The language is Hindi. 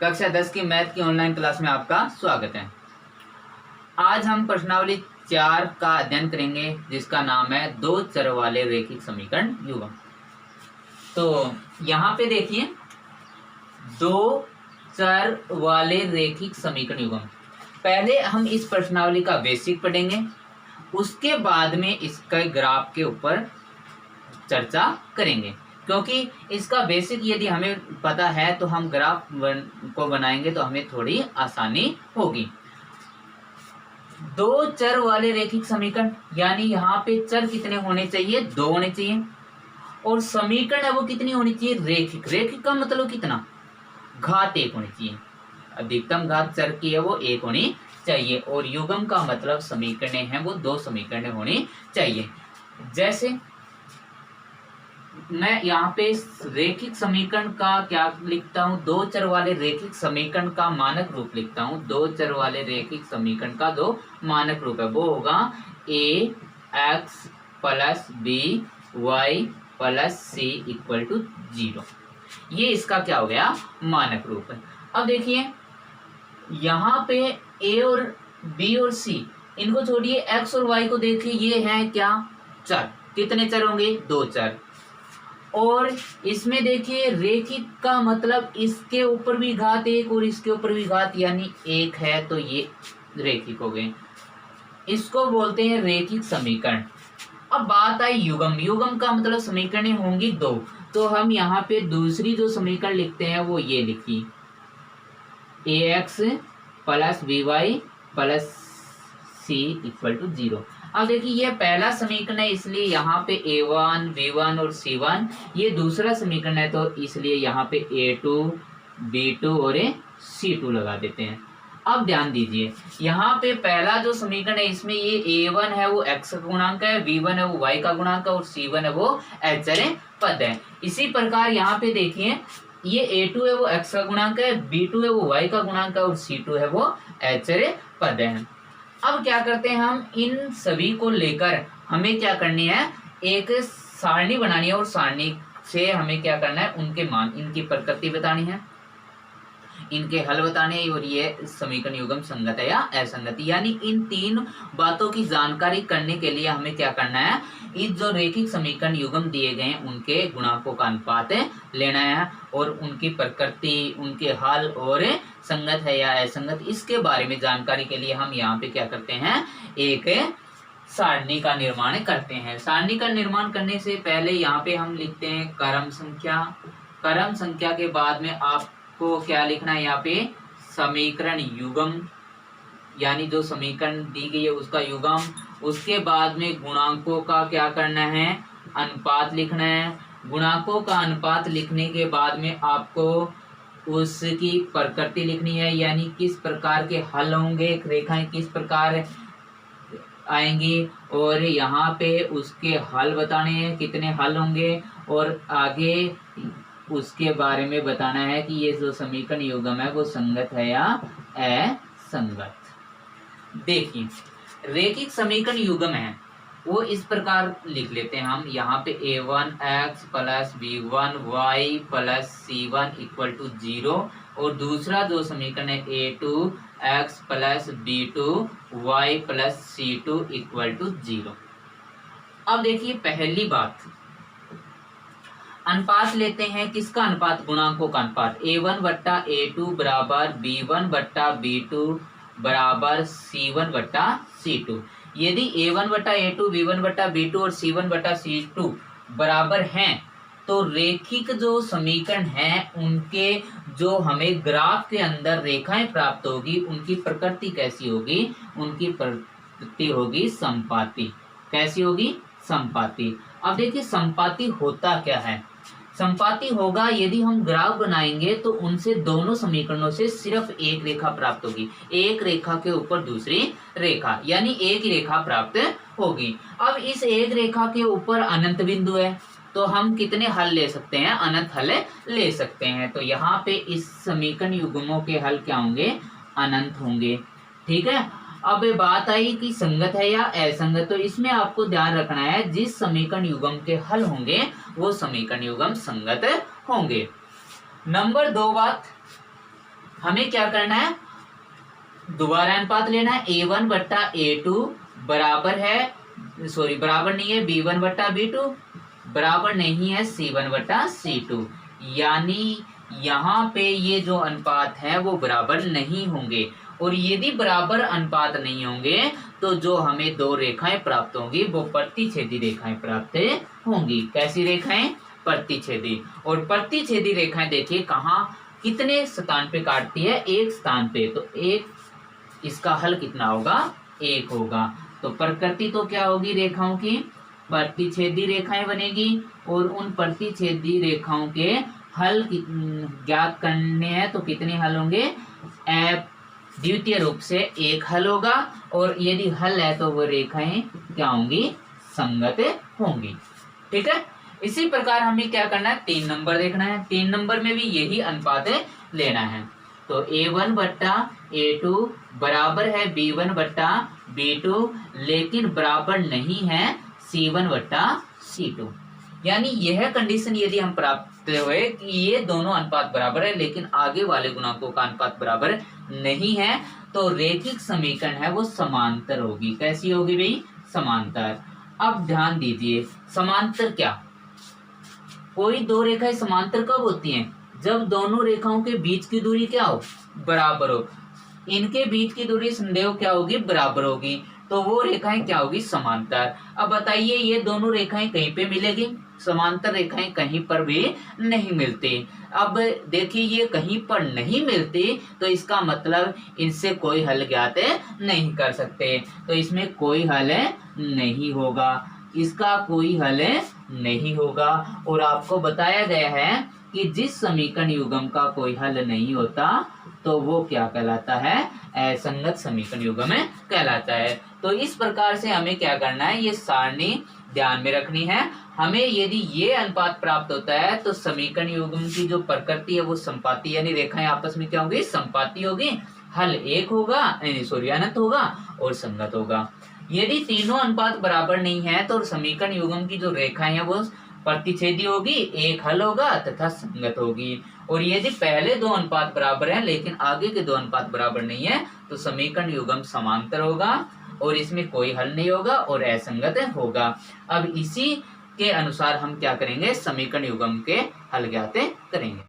कक्षा 10 की मैथ की ऑनलाइन क्लास में आपका स्वागत है। आज हम प्रश्नावली 4 का अध्ययन करेंगे जिसका नाम है दो चर वाले रैखिक समीकरण युग्म। तो यहाँ पे देखिए, दो चर वाले रैखिक समीकरण युग्म। पहले हम इस प्रश्नावली का बेसिक पढ़ेंगे, उसके बाद में इसके ग्राफ के ऊपर चर्चा करेंगे, क्योंकि इसका बेसिक यदि हमें पता है तो हम ग्राफ को बनाएंगे तो हमें थोड़ी आसानी होगी। दो चर वाले रैखिक समीकरण, यानी यहाँ पे चर कितने होने चाहिए? दो होने चाहिए। और समीकरण है वो कितनी होनी चाहिए? रैखिक। रैखिक का मतलब कितना? घात एक होनी चाहिए। अधिकतम घात चर की है वो एक होनी चाहिए। और युग्म का मतलब समीकरण है वो दो समीकरण होनी चाहिए। जैसे मैं यहाँ पे रैखिक समीकरण का क्या लिखता हूँ? दो चर वाले रैखिक समीकरण का मानक रूप लिखता हूँ। दो चर वाले रैखिक समीकरण का दो मानक रूप है, वो होगा a x plus b y plus c equal to 0। ये इसका क्या हो गया? मानक रूप है। अब देखिए यहाँ पे ए और बी और सी, इनको छोड़िए, एक्स और वाई को देखिए, ये है क्या? चर। कितने चर होंगे? दो चर। और इसमें देखिए रैखिक का मतलब इसके ऊपर भी घात एक और इसके ऊपर भी घात यानी एक है, तो ये रैखिक हो गए। इसको बोलते हैं रैखिक समीकरण। अब बात आई युग्म। युग्म का मतलब समीकरण होंगी दो, तो हम यहाँ पे दूसरी जो समीकरण लिखते हैं वो ये लिखी, a x plus b y plus c equal to 0। अब देखिए ये पहला समीकरण है, इसलिए यहाँ पे a1 b1 और c1। ये दूसरा समीकरण है तो इसलिए यहाँ पे a2 b2 और c2 लगा देते हैं। अब ध्यान दीजिए, यहाँ पे पहला जो समीकरण है इसमें ये a1 है वो x का गुणांक है, b1 है वो y का गुणांक है और c1 है वो अचर पद है। इसी प्रकार यहाँ पे देखिए ये a2 है वो x का गुणांक है, b2 है वो y का गुणांक है और c2 है वो अचर पद है। अब क्या करते हैं, हम इन सभी को लेकर हमें क्या करनी है? एक सारणी बनानी है और सारणी से हमें क्या करना है? उनके मान, इनकी प्रकृति बतानी है, इनके हल बताने हैं और ये समीकरण युग्म संगत है या असंगत। यानी इन तीन बातों की जानकारी करने के लिए हमें क्या करना है? इस जो रैखिक समीकरण युग्म दिए गए हैं उनके गुणांकों का अनुपात लेना है और उनकी प्रकृति, उनके हल और संगत है या असंगत, इसके बारे में जानकारी के लिए हम यहाँ पे क्या करते हैं? एक सारणी का निर्माण करते हैं। सारणी का निर्माण करने से पहले यहाँ पे हम लिखते हैं क्रम संख्या। क्रम संख्या के बाद में आपको क्या लिखना है? यहाँ पे समीकरण युग्म, यानी जो समीकरण दी गई है उसका युग्म। उसके बाद में गुणांकों का क्या करना है? अनुपात लिखना है। गुणांकों का अनुपात लिखने के बाद में आपको उसकी प्रकृति लिखनी है, यानी किस प्रकार के हल होंगे, रेखाएं किस प्रकार आएंगी और यहाँ पे उसके हल बताने हैं, कितने हल होंगे और आगे उसके बारे में बताना है कि ये जो समीकरण युग्म है वो संगत है या असंगत। देखिए रैखिक समीकरण युग्म है वो इस प्रकार लिख लेते हैं हम, यहाँ पे a1 x plus b1 y plus c1 equal to 0 और दूसरा जो समीकरण है a2 x plus b2 y plus c2 equal to 0। अब देखिए पहली बात, अनुपात लेते हैं। किसका अनुपात? गुणांकों का अनुपात। a1 बट्टा a2 बराबर b1 बट्टा b2 बराबर c1 बट्टा c2। यदि a1 बट्टा a2 b1 बट्टा b2 और c1 बट्टा c2 बराबर हैं तो रैखिक जो समीकरण हैं उनके जो हमें ग्राफ के अंदर रेखाएं प्राप्त होगी उनकी प्रकृति कैसी होगी? उनकी प्रकृति होगी संपाती। कैसी होगी? संपाती। अब देखिए संपाती होता क्या है? संपाती होगा, यदि हम ग्राफ बनाएंगे तो उनसे दोनों समीकरणों से सिर्फ एक रेखा प्राप्त होगी, एक रेखा के ऊपर दूसरी रेखा, यानी एक ही रेखा प्राप्त होगी। अब इस एक रेखा के ऊपर अनंत बिंदु है तो हम कितने हल ले सकते हैं? अनंत हल ले सकते हैं। तो यहाँ पे इस समीकरण युग्मों के हल क्या होंगे? अनंत होंगे। ठीक है। अब ये बात आई कि संगत है या असंगत, तो इसमें आपको ध्यान रखना है जिस समीकरण युग्म के हल होंगे वो समीकरण युग्म संगत होंगे। नंबर 2 बात, हमें क्या करना है, दोबारा अनुपात लेना है। A1 बट्टा A2 बराबर है, सॉरी बराबर नहीं है B1 बट्टा B2, बराबर नहीं है C1 बट्टा C2। यानी यहाँ पे ये जो अनुपात है वो बराबर नहीं होंगे, और यदि बराबर अनुपात नहीं होंगे तो जो हमें दो रेखाएं प्राप्त होंगी वो प्रतिच्छेदी रेखाएं प्राप्त होंगी। कैसी रेखाएं? प्रतिच्छेदी। और प्रतिच्छेदी रेखाएं देखिए कहाँ कितने स्थान पे काटती है, एक स्थान पे, तो एक, इसका हल कितना होगा, एक होगा। तो प्रकृति तो क्या होगी रेखाओं की, प्रतिच्छेदी रेखाएं बनेगी, और उन प्रतिच्छेदी रेखाओं के हल ज्ञात करने हैं तो कितने हल होंगे, द्वितीय रूप से एक हल होगा, और यदि हल है तो वो रेखाएं क्या होंगी, संगत होंगी। ठीक है, इसी प्रकार हमें क्या करना है, 3 नंबर देखना है। 3 नंबर में भी यही अनुपात लेना है। तो A1 बट्टा A2 बराबर है B1 बट्टा B2, लेकिन बराबर नहीं है C1 बट्टा C2। यानी यह कंडीशन यदि हम प्राप्त हुए कि ये दोनों अनुपात बराबर है लेकिन आगे वाले गुणांकों का अनुपात बराबर नहीं है, तो रेखिक समीकरण है वो समांतर होगी। कैसी होगी भाई, समांतर। अब ध्यान दीजिए, समांतर क्या, कोई दो रेखाएं समांतर कब होती हैं, जब दोनों रेखाओं के बीच की दूरी क्या हो, बराबर हो। इनके बीच की दूरी संदेह क्या होगी, बराबर होगी, तो वो रेखाएं क्या होगी, समांतर। अब बताइए ये दोनों रेखाएं कहीं पे मिलेगी, समांतर रेखाएं कहीं पर भी नहीं मिलती। अब देखिए ये कहीं पर नहीं मिलती तो इसका मतलब इनसे कोई हल ज्ञात नहीं कर सकते, तो इसमें कोई हल नहीं होगा, इसका कोई हल नहीं होगा। और आपको बताया गया है कि जिस समीकरण युग्म का कोई हल नहीं होता तो वो क्या कहलाता है, असंगत समीकरण युग्म कहलाता है। तो इस प्रकार से हमें क्या करना है, ये सारणी ध्यान में रखनी है। हमें यदि ये अनुपात प्राप्त होता है तो समीकरण युग्म की जो प्रकृति है वो संपाती, यानी रेखाएं आपस में क्या होगी, संपाती होगी, हल एक होगा, सॉरी अनंत होगा और संगत होगा। यदि तीनों अनुपात बराबर नहीं है तो समीकरण युग्म की जो रेखाएं हैं वो प्रतिच्छेदी होगी, एक हल होगा तथा संगत होगी। और यदि पहले दो अनुपात बराबर हैं लेकिन आगे के दो अनुपात बराबर नहीं है तो समीकरण युग्म समांतर होगा और इसमें कोई हल नहीं होगा और असंगत होगा। अब इसी के अनुसार हम क्या करेंगे, समीकरण युग्म के हल ज्ञात करेंगे।